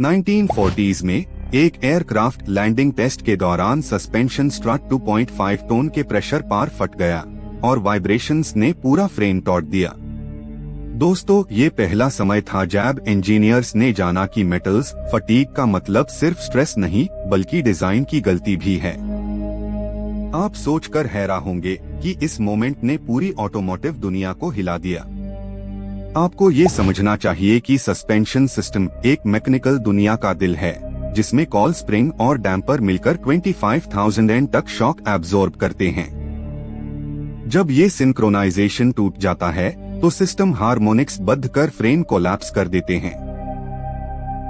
1940s में एक aircraft landing test के दौरान सस्पेंशन स्ट्रट 2.5 टन के प्रेशर पार फट गया और वाइब्रेशंस ने पूरा फ्रेम तोड़ दिया। दोस्तों, ये पहला समय था जब इंजीनियर्स ने जाना कि मेटल्स फटीग का मतलब सिर्फ स्ट्रेस नहीं बल्कि डिजाइन की गलती भी है। आप सोचकर हैरान होंगे कि इस मोमेंट ने पूरी ऑटोमोटिव दुनिया को हिला दिया। आपको ये समझना चाहिए कि सस्पेंशन सिस्टम एक मैकेनिकल दुनिया का दिल है, जिसमें कॉल स्प्रिंग और डैम्पर मिलकर 25,000 N तक शॉक एब्जॉर्ब करते हैं। जब ये सिंक्रोनाइजेशन टूट जाता है तो सिस्टम हार्मोनिक्स बंद कर फ्रेम कोलैप्स कर देते हैं।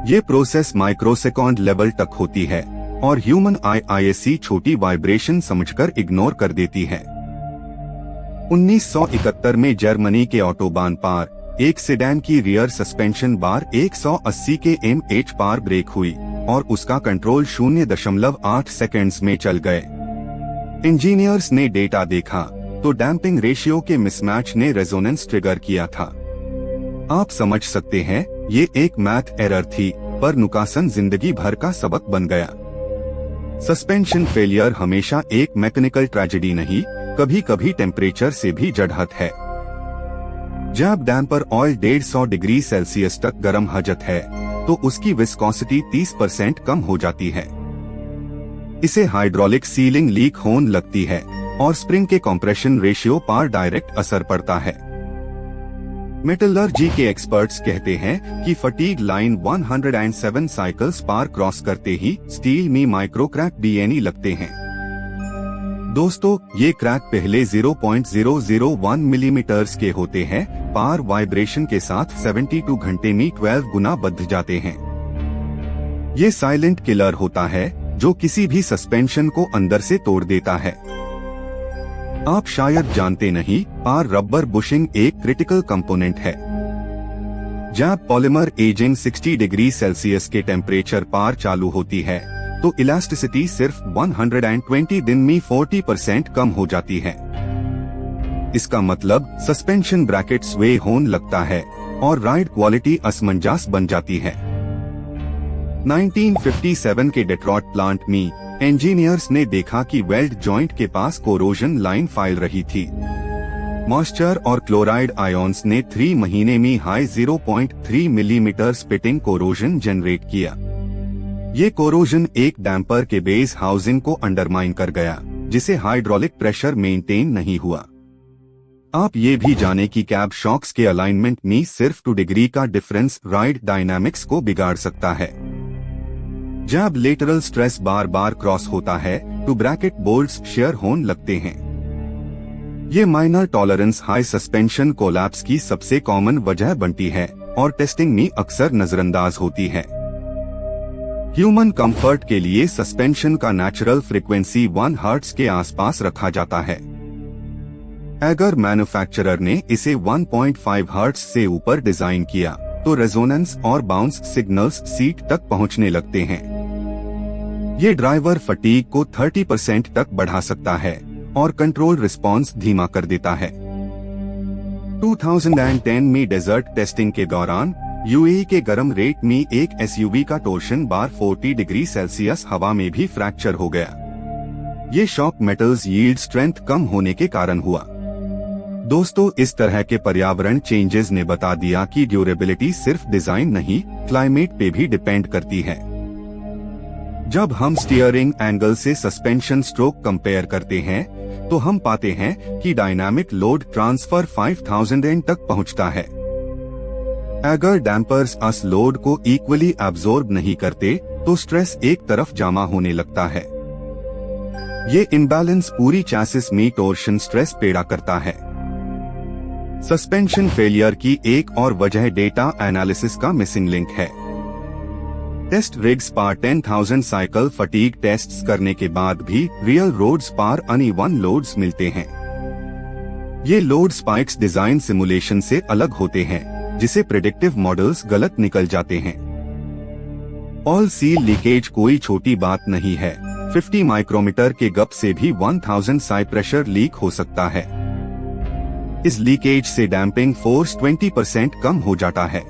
ये प्रोसेस माइक्रोसेकंड लेवल तक होती है और ह्यूमन आई ऐसी छोटी वाइब्रेशन समझकर इग्नोर कर देती है। 1971 में जर्मनी के ऑटोबान पार एक सेडान की रियर सस्पेंशन बार 180 के mph पार ब्रेक हुई और उसका कंट्रोल 0.8 सेकंड्स में चल गए। इंजीनियर्स ने डेटा देखा तो डैम्पिंग रेशियो के मिसमैच ने रेजोनेंस ट्रिगर किया था। आप समझ सकते हैं, ये एक मैथ एरर थी पर नुकसान जिंदगी भर का सबक बन गया। सस्पेंशन फेलियर हमेशा एक मैकेनिकल ट्रेजेडी नहीं, कभी कभी टेम्परेचर से भी जड़हत है। जब डैम्पर ऑयल 150 डिग्री सेल्सियस तक गर्म हो जाता है तो उसकी विस्कोसिटी 30% कम हो जाती है। इसे हाइड्रोलिक सीलिंग लीक होने लगती है और स्प्रिंग के कंप्रेशन रेशियो पर डायरेक्ट असर पड़ता है। मेटलर्जी के एक्सपर्ट्स कहते हैं कि फटीग लाइन 107 साइकिल्स पार क्रॉस करते ही स्टील में माइक्रो क्रैक डीएनई लगते हैं। दोस्तों, ये क्रैक पहले 0.001 मिलीमीटर्स के होते हैं, पार वाइब्रेशन के साथ 72 घंटे में 12 गुना बढ़ जाते हैं। ये साइलेंट किलर होता है जो किसी भी सस्पेंशन को अंदर से तोड़ देता है। आप शायद जानते नहीं, पार रबर बुशिंग एक क्रिटिकल कंपोनेंट है। जब पॉलीमर एजिंग 60 डिग्री सेल्सियस के टेम्परेचर पार चालू होती है तो इलास्टिसिटी सिर्फ 120 दिन में 40% कम हो जाती है। इसका मतलब सस्पेंशन ब्रैकेट स्वे होने लगता है और राइड क्वालिटी असमंजस बन जाती है। 1957 के डेट्रॉइट प्लांट में इंजीनियर्स ने देखा कि वेल्ड जॉइंट के पास कोरोजन लाइन फैल रही थी। मॉइस्चर और क्लोराइड आयोन्स ने 3 महीने में high 0.3 millimetre spitting corrosion generate किया। ये कोरोजन एक डैम्पर के बेस हाउसिंग को अंडरमाइन कर गया, जिसे हाइड्रोलिक प्रेशर मेंटेन नहीं हुआ। आप ये भी जाने कि कैब शॉक्स के अलाइनमेंट में सिर्फ 2 डिग्री का डिफरेंस राइड डायनामिक्स को बिगाड़ सकता है। जब लेटरल स्ट्रेस बार बार क्रॉस होता है तो ब्रैकेट बोल्ट्स शेयर होने लगते हैं। ये minor tolerance high suspension collapse की सबसे कॉमन वजह बनती है और टेस्टिंग में अक्सर नजरअंदाज होती है। ह्यूमन कंफर्ट के लिए सस्पेंशन का नेचुरल फ्रीक्वेंसी 1 हर्ट्ज के आसपास रखा जाता है। अगर मैन्युफैक्चरर ने इसे 1.5 हर्ट्ज से ऊपर डिजाइन किया तो रेजोनेंस और बाउंस सिग्नल्स सीट तक पहुंचने लगते हैं। ये ड्राइवर फटीग को 30% तक बढ़ा सकता है और कंट्रोल रिस्पॉन्स धीमा कर देता है। 2010 में डेजर्ट टेस्टिंग के दौरान यूएई के गर्म रेट में एक एसयूवी का टोर्शन बार 40 डिग्री सेल्सियस हवा में भी फ्रैक्चर हो गया। ये शॉक मेटल्स यील्ड स्ट्रेंथ कम होने के कारण हुआ। दोस्तों, इस तरह के पर्यावरण चेंजेस ने बता दिया कि ड्यूरेबिलिटी सिर्फ डिजाइन नहीं, क्लाइमेट पे भी डिपेंड करती है। जब हम स्टीयरिंग एंगल से सस्पेंशन स्ट्रोक कंपेयर करते हैं तो हम पाते हैं कि डायनामिक लोड ट्रांसफर 5000 N तक पहुंचता है। अगर डैम्पर्स अस लोड को इक्वली एब्जॉर्ब नहीं करते तो स्ट्रेस एक तरफ जमा होने लगता है। ये इम्बैलेंस पूरी चैसिस में टॉर्शन स्ट्रेस पैदा करता है। सस्पेंशन फेलियर की एक और वजह डेटा एनालिसिस का मिसिंग लिंक है। टेस्ट रिग्स पर 10,000 साइकिल फटीग टेस्ट्स करने के बाद भी रियल रोड्स पर अनइवन लोड्स मिलते हैं। ये लोड स्पाइक्स डिजाइन सिमुलेशन से अलग होते हैं, जिसे प्रेडिक्टिव मॉडल्स गलत निकल जाते हैं। ऑयल सील लीकेज कोई छोटी बात नहीं है। 50 माइक्रोमीटर के गप से भी 1000 साई प्रेशर लीक हो सकता है। इस लीकेज से डैम्पिंग फोर्स 20% कम हो जाता है।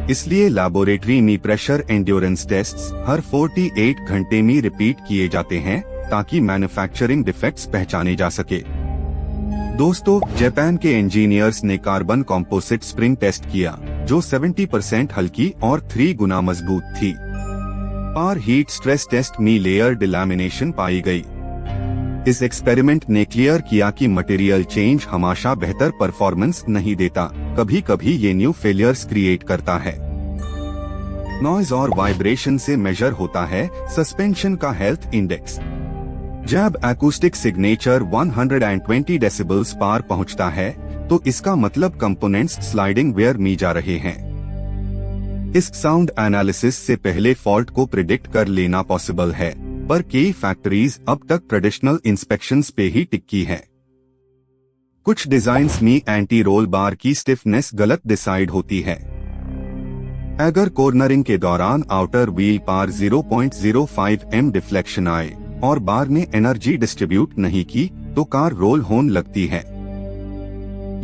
इसलिए लैबोरेटरी में प्रेशर एंड्योरेंस टेस्ट्स हर 48 घंटे में रिपीट किए जाते हैं ताकि मैन्युफैक्चरिंग डिफेक्ट्स पहचाने जा सके। दोस्तों, जापान के इंजीनियर्स ने कार्बन कॉम्पोजिट स्प्रिंग टेस्ट किया जो 70% हल्की और 3 गुना मजबूत थी। पार हीट स्ट्रेस टेस्ट में लेयर डिलैमिनेशन पाई गई। इस एक्सपेरिमेंट ने क्लियर किया कि मटेरियल चेंज हमेशा बेहतर परफॉर्मेंस नहीं देता, कभी कभी ये न्यू फेलियर्स क्रिएट करता है। नॉइज और वाइब्रेशन से मेजर होता है सस्पेंशन का हेल्थ इंडेक्स। जब एकूस्टिक सिग्नेचर 120 डेसिबल्स पार पहुंचता है तो इसका मतलब कंपोनेंट्स स्लाइडिंग वेयर में जा रहे हैं। इस साउंड एनालिसिस से पहले फॉल्ट को प्रिडिक्ट कर लेना पॉसिबल है, पर कई फैक्ट्रीज अब तक ट्रेडिशनल इंस्पेक्शंस पे ही टिकी है। कुछ डिजाइन्स में एंटी रोल बार की स्टिफनेस गलत डिसाइड होती है। अगर कॉर्नरिंग के दौरान आउटर व्हील पार 0.05 m डिफ्लेक्शन आए और बार ने एनर्जी डिस्ट्रीब्यूट नहीं की तो कार रोल होने लगती है।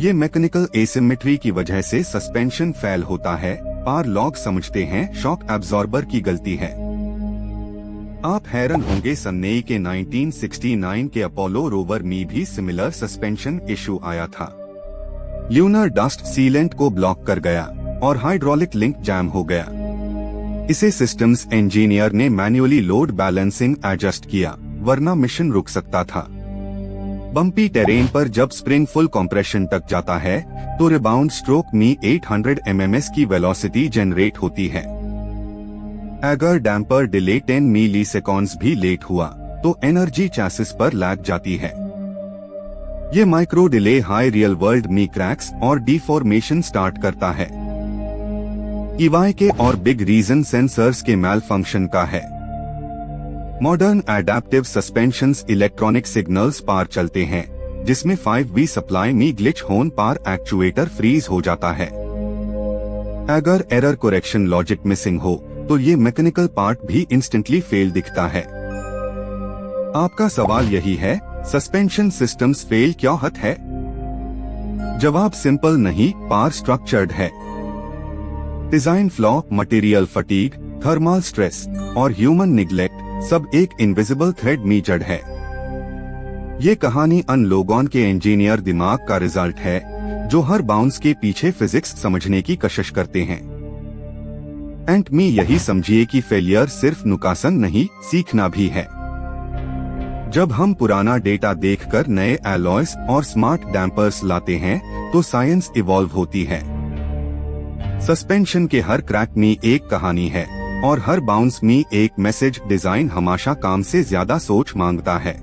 ये मैकेनिकल एसिमेट्री की वजह से सस्पेंशन फेल होता है। पार लॉग समझते हैं शॉक एब्जॉर्बर की गलती है। आप हैरान होंगे, सन्नेई के 1969 के अपोलो रोवर में भी सिमिलर सस्पेंशन इशू आया था। ल्यूनर डस्ट सीलेंट को ब्लॉक कर गया और हाइड्रोलिक लिंक जैम हो गया। इसे सिस्टम्स इंजीनियर ने मैन्युअली लोड बैलेंसिंग एडजस्ट किया, वरना मिशन रुक सकता था। बम्पी टेरेन पर जब स्प्रिंग फुल कंप्रेशन तक जाता है तो रिबाउंड स्ट्रोक में 800 mm की वेलोसिटी जनरेट होती है। अगर डैम्पर डिले 10 मिलीसेकंड्स भी लेट हुआ तो एनर्जी चैसिस पर लैग जाती है। ये micro delay high real world में क्रैक्स और डिफॉर्मेशन स्टार्ट करता है। ईवाई के और बिग रीजन सेंसर्स के मैल फंक्शन का है। Modern adaptive suspensions electronic signals पार चलते हैं, जिसमें 5V सप्लाई में ग्लिच होने पार एक्चुएटर फ्रीज हो जाता है। अगर एरर करेक्शन लॉजिक मिसिंग हो तो ये मैकेनिकल पार्ट भी इंस्टेंटली फेल दिखता है। आपका सवाल यही है, सस्पेंशन सिस्टम्स फेल क्यों होते हैं? जवाब सिंपल नहीं, पार स्ट्रक्चर्ड है। Design flaw, material fatigue, thermal stress और ह्यूमन निग्लेक्ट सब एक इनविजिबल थ्रेड में जड़ है। ये कहानी उन लोगों के इंजीनियर दिमाग का रिजल्ट है जो हर बाउंस के पीछे फिजिक्स समझने की कोशिश करते हैं। एंड में यही समझिए कि फेलियर सिर्फ नुकासन नहीं, सीखना भी है। जब हम पुराना डेटा देखकर नए एलॉयज और स्मार्ट डैम्पर्स लाते हैं तो साइंस इवॉल्व होती है। सस्पेंशन के हर क्रैक में एक कहानी है और हर बाउंस में एक मैसेज। डिजाइन हमेशा काम से ज्यादा सोच मांगता है।